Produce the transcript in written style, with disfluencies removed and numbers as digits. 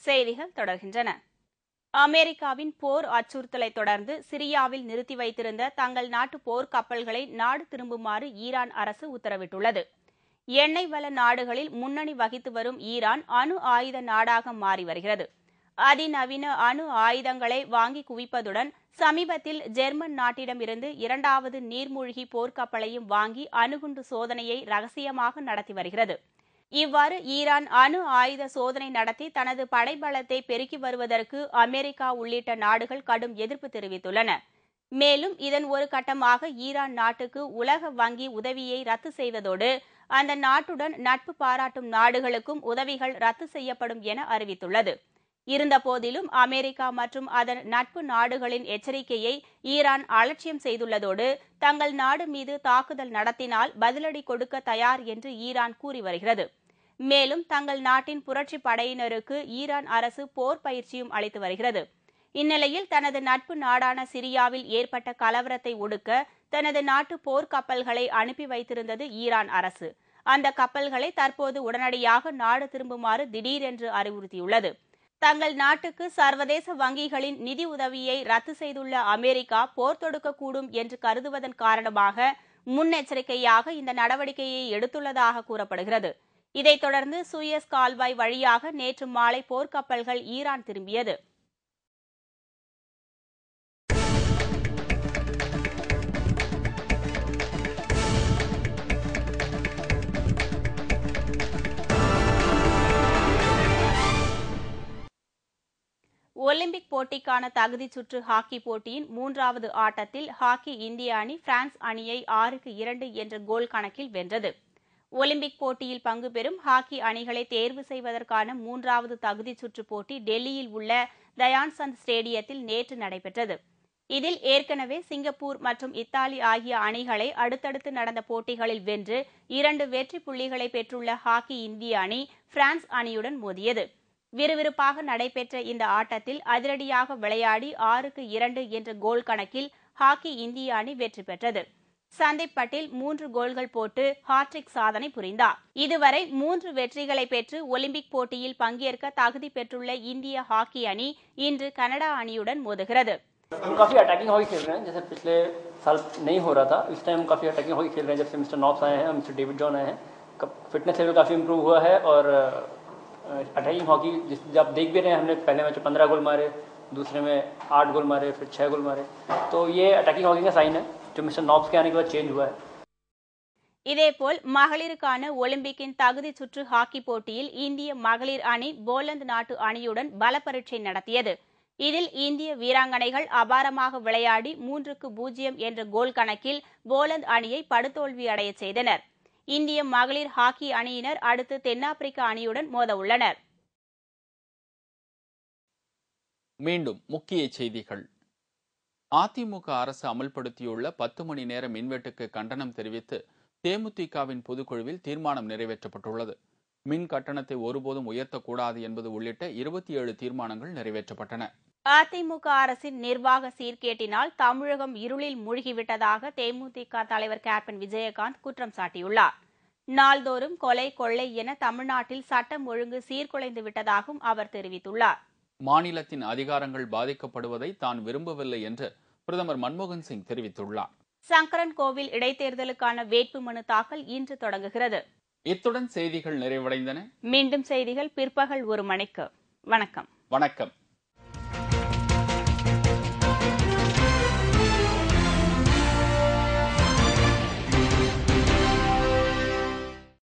செய்திகள் தொடர்கின்றன. அமெரிக்காவின் போர் அச்சுறுத்தலை தொடர்ந்து சிரியாவில் நிறுத்தி வைத்திருந்த தங்கள் நாட்டு போர் கப்பல்களை நாடு திரும்புமாறு ஈரான் அரசு உத்தரவிட்டுள்ளது. எண்ணெய் வள நாடுகளில் முன்னணி வகித்து வரும் ஈரான் அணு ஆயுத நாடாக மாறி வருகிறது. அதிநவீன அணு ஆயுதங்களை வாங்கி குவிப்பதுடன் சமீபத்தில் ஜெர்மன் நாட்டிடமிருந்து இரண்டாவது நீர்மூழ்கி போர்க்கப்பலையும் வாங்கி அணுகுண்டு சோதனையை ரகசியமாக நடத்தி வருகிறது. இவ்வாறு ஈரான் அணு ஆயுத சோதனை நடத்தி தனது படைபலத்தை பெருக்கி வருவதற்கு அமெரிக்கா உள்ளிட்ட நாடுகள் கடும் எதிர்ப்பு தெரிவித்துள்ளன. மேலும் இதன் ஒரு கட்டமாக ஈரான் நாட்டுக்கு உலக வங்கி உதவியை ரத்து செய்வதோடு அந்த நாட்டுடன் நட்பு பாராட்டும் நாடுகளுக்கும் உதவிகள் ரத்து செய்யப்படும் என அறிவித்துள்ளது. இருந்தபோதிலும் அமெரிக்கா மற்றும் அதன் நட்பு நாடுகளின் எச்சரிக்கையை ஈரான் அலட்சியம் செய்துள்ளதோடு தங்கள் நாடு மீது தாக்குதல் நடத்தினால் பதிலடி கொடுக்க தயார் என்று ஈரான் கூறி வருகிறது. மேலும் தங்கள் நாட்டின் புரட்சி படையினருக்கு ஈரான் அரசு போர் பயிற்சியும் அளித்து வருகிறது. இந்நிலையில் தனது நட்பு நாடான சிரியாவில் ஏற்பட்ட கலவரத்தை ஒடுக்க தனது நாட்டு போர் கப்பல்களை அனுப்பி வைத்திருந்தது ஈரான் அரசு. அந்த கப்பல்களை தற்போது உடனடியாக நாடு திரும்புமாறு திடீரென்று அறிவுறுத்தியுள்ளது. தங்கள் நாட்டுக்கு சர்வதேச வங்கிகளின் நிதி உதவியை ரத்து செய்துள்ள அமெரிக்கா போர் தொடுக்கக்கூடும் என்று கருதுவதன் காரணமாக முன்னெச்சரிக்கையாக இந்த நடவடிக்கையை எடுத்துள்ளதாக கூறப்படுகிறது. இதைத் தொடர்ந்து சூயஸ் கால்வாய் வழியாக நேற்று மாலை போர்க்கப்பல்கள் ஈரான் திரும்பியது. ஒலிம்பிக் போட்டிக்கான தகுதி சுற்று ஹாக்கி போட்டியின் 3வது ஆட்டத்தில் ஹாக்கி இந்திய அணி பிரான்ஸ் அணியை 6-2 என்ற கோல் கணக்கில் வென்றது. ஒலிம்பிக் போட்டியில் பங்கு பெறும் ஹாக்கி அணிகளை தேர்வு செய்வதற்கான 3வது தகுதி சுற்று போட்டி டெல்லியில் உள்ள தயான்சந்த் ஸ்டேடியத்தில் நேற்று நடைபெற்றது. இதில் ஏற்கனவே சிங்கப்பூர் மற்றும் இத்தாலி ஆகிய அணிகளை அடுத்தடுத்து நடந்த போட்டிகளில் வென்று 2 வெற்றி புள்ளிகளை பெற்றுள்ள ஹாக்கி இந்திய அணி பிரான்ஸ் அணியுடன் மோதியது. விறுவிறுப்பாக நடைபெற்ற இந்த ஆட்டத்தில் அதிரடியாக விளையாடி 6-2 என்ற கோல் கணக்கில் ஹாக்கி இந்திய அணி வெற்றி பெற்றது. சந்தீப் பட்டேல் 3 கோல்கள் போட்டு ஹாட்ரிக் சாதனை புரிந்தார். இதுவரை 3 வெற்றிகளை பெற்று ஒலிம்பிக் போட்டியில் பங்கேற்க தகுதி பெற்றுள்ள இந்திய ஹாக்கி அணி இன்று கனடா அணியுடன் மோதுகிறது. काफी अटैकिंग हॉकी खेल रहे हैं, जैसे पिछले साल नहीं हो रहा था. इस टाइम काफी अटैकिंग हॉकी खेल रहे हैं. जब से मिस्टर नॉब्स आए हैं, मिस्टर डेविड जॉन आए हैं, फिटनेस लेवल काफी इंप्रूव हुआ है. और अटैकिंग हॉकी आप देख भी रहे हैं, हमने पहले मैच में 15 गोल मारे, दूसरे में 8 गोल मारे, फिर 6 गोल मारे. तो ये अटैकिंग हॉकी का साइन है जो मिस्टर नॉब्स के आने के बाद चेंज हुआ है. இதேபோல் மகளிருக்கான ஒலிம்பிக்கின் தகுதி சுற்று ஹாக்கி போட்டியில் இந்திய மகளிர் அணி போலந்து நாட்டு அணியுடன் பல பரீட்சை நடத்தியது. இதில் இந்திய வீராங்கனைகள் அபாரமாக விளையாடி 3-0 என்ற கோல் கணக்கில் போலந்து அணியை படுதோல்வி அடைய செய்தனர். இந்திய மகளிர் ஹாக்கி அணியினர் அடுத்து தென்னாப்பிரிக்க அணியுடன் மோத உள்ளனர். மீண்டும் முக்கிய செய்திகள். அதிமுக அரசு அமல்படுத்தியுள்ள 10 மணி நேர மின்வெட்டுக்கு கண்டனம் தெரிவித்து தேமுதிகவின் பொதுக்குழுவில் தீர்மானம் நிறைவேற்றப்பட்டுள்ளது. மின் கட்டணத்தை ஒருபோதும் உயர்த்தக்கூடாது என்பது உள்ளிட்ட 27 தீர்மானங்கள் நிறைவேற்றப்பட்டன. அதிமுக அரசின் நிர்வாக சீர்கேட்டினால் தமிழகம் இருளில் மூழ்கிவிட்டதாக தேமுதிக தலைவர் கேப்டன் விஜயகாந்த் குற்றம் சாட்டியுள்ளார். நாள்தோறும் கொலை கொள்ளை என தமிழ்நாட்டில் சட்டம் ஒழுங்கு சீர்குலைந்து விட்டதாகவும் அவர் தெரிவித்துள்ளார். மாநிலத்தின் அதிகாரங்கள் பாதிக்கப்படுவதை தான் விரும்பவில்லை என்று பிரதமர் மன்மோகன் சிங் தெரிவித்துள்ளார். சங்கரன் கோவில் இடைத்தேர்தலுக்கான வேட்புமனு தாக்கல் இன்று தொடங்குகிறது. இத்துடன் செய்திகள் நிறைவடைந்தன. மீண்டும் செய்திகள் பிற்பகல் 1 மணிக்கு. வணக்கம். வணக்கம்.